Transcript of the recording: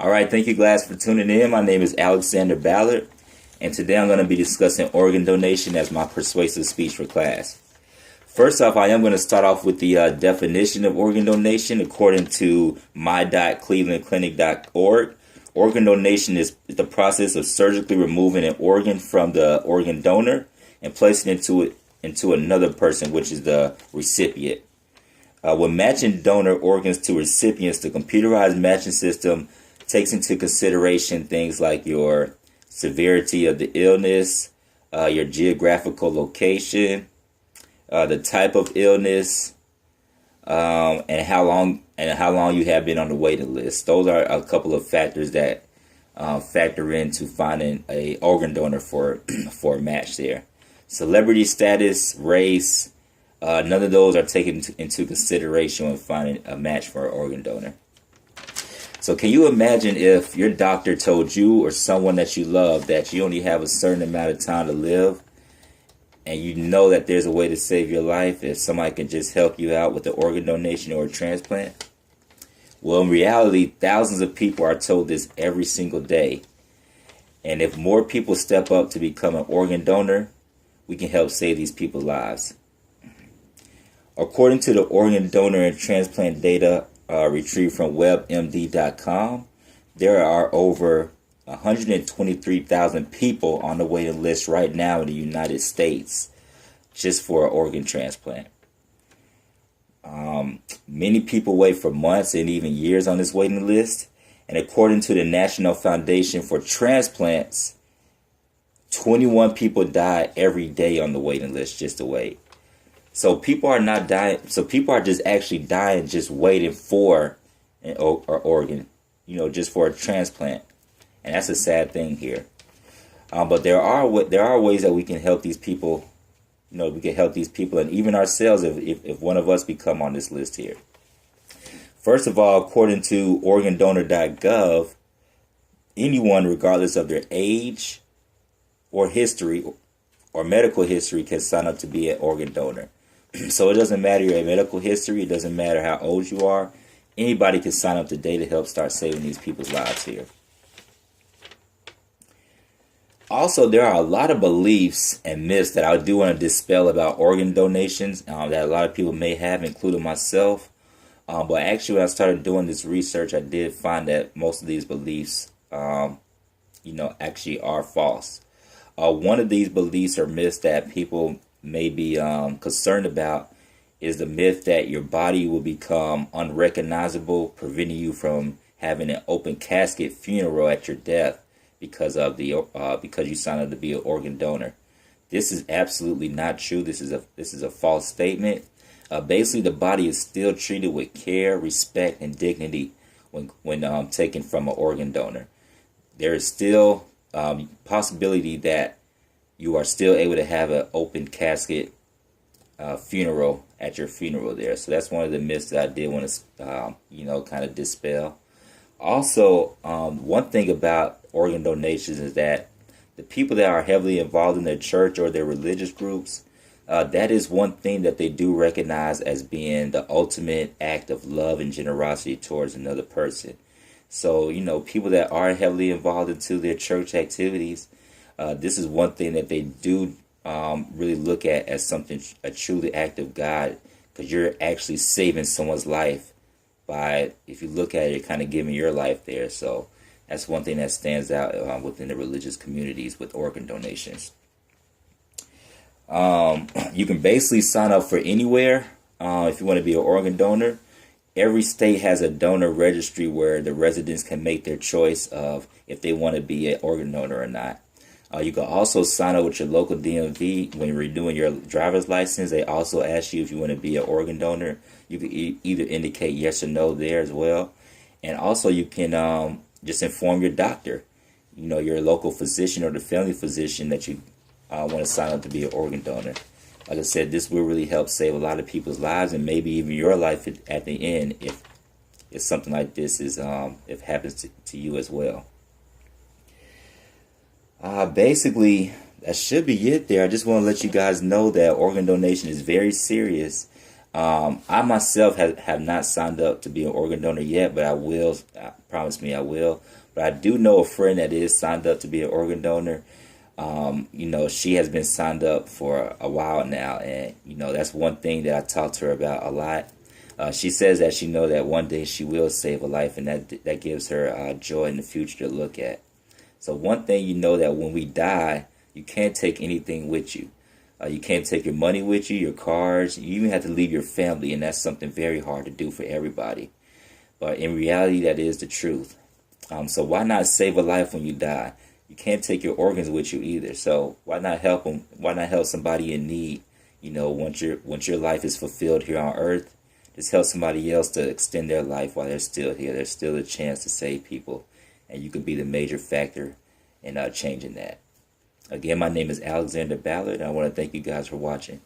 All right, thank you guys for tuning in. My name is Alexander Ballard, and today I'm going to be discussing organ donation as my persuasive speech for class. First off, I am going to start off with the definition of organ donation according to my.clevelandclinic.org. Organ donation is the process of surgically removing an organ from the organ donor and placing it into another person, which is the recipient. When matching donor organs to recipients, the computerized matching system takes into consideration things like your severity of the illness, your geographical location, the type of illness, and how long you have been on the waiting list. Those are a couple of factors that factor into finding a organ donor for for a match there. Celebrity status, race, none of those are taken into consideration when finding a match for an organ donor. So can you imagine if your doctor told you or someone that you love that you only have a certain amount of time to live, and you know that there's a way to save your life if somebody can just help you out with an organ donation or a transplant? Well, in reality, thousands of people are told this every single day. And if more people step up to become an organ donor, we can help save these people's lives. According to the organ donor and transplant data retrieved from WebMD.com, there are over 123,000 people on the waiting list right now in the United States just for an organ transplant. Many people wait for months and even years on this waiting list. And according to the National Foundation for Transplants, 21 people die every day on the waiting list just to wait. So people are not dying. So people are just actually dying just waiting for an organ, just for a transplant. And that's a sad thing here. But there are ways that we can help these people. We can help these people and even ourselves if one of us become on this list here. First of all, according to organdonor.gov, anyone, regardless of their age or history or medical history, can sign up to be an organ donor. So it doesn't matter your medical history. It doesn't matter how old you are. Anybody can sign up today to help start saving these people's lives here. Also, there are a lot of beliefs and myths that I do want to dispel about organ donations that a lot of people may have, including myself. But actually, when I started doing this research, I did find that most of these beliefs, actually are false. One of these beliefs or myths that people may be concerned about is the myth that your body will become unrecognizable, preventing you from having an open casket funeral at your death because you signed up to be an organ donor. This is absolutely not true. This is a false statement. Basically, the body is still treated with care, respect, and dignity when taken from an organ donor. There is still possibility that you are still able to have an open casket funeral at your funeral there. So that's one of the myths that I did want to, kind of dispel. Also, one thing about organ donations is that the people that are heavily involved in their church or their religious groups, that is one thing that they do recognize as being the ultimate act of love and generosity towards another person. So, people that are heavily involved into their church activities, this is one thing that they do really look at as something, a truly act of God, because you're actually saving someone's life by, if you look at it, kind of giving your life there. So that's one thing that stands out within the religious communities with organ donations. You can basically sign up for anywhere if you want to be an organ donor. Every state has a donor registry where the residents can make their choice of if they want to be an organ donor or not. You can also sign up with your local DMV when you're renewing your driver's license. They also ask you if you want to be an organ donor. You can either indicate yes or no there as well. And also you can just inform your doctor, your local physician or the family physician that you want to sign up to be an organ donor. Like I said, this will really help save a lot of people's lives and maybe even your life at the end if something like this is if happens to you as well. Basically, that should be it there. I just want to let you guys know that organ donation is very serious. I myself have not signed up to be an organ donor yet, but I will. Promise me I will. But I do know a friend that is signed up to be an organ donor. She has been signed up for a while now, and that's one thing that I talk to her about a lot. She says that she knows that one day she will save a life, and that gives her joy in the future to look at. So one thing that when we die, you can't take anything with you. You can't take your money with you, your cars. You even have to leave your family, and that's something very hard to do for everybody. But in reality, that is the truth. So why not save a life when you die? You can't take your organs with you either. So why not help them? Why not help somebody in need? Once your life is fulfilled here on earth, just help somebody else to extend their life while they're still here. There's still a chance to save people, and you could be the major factor in changing that. Again, my name is Alexander Ballard, and I want to thank you guys for watching.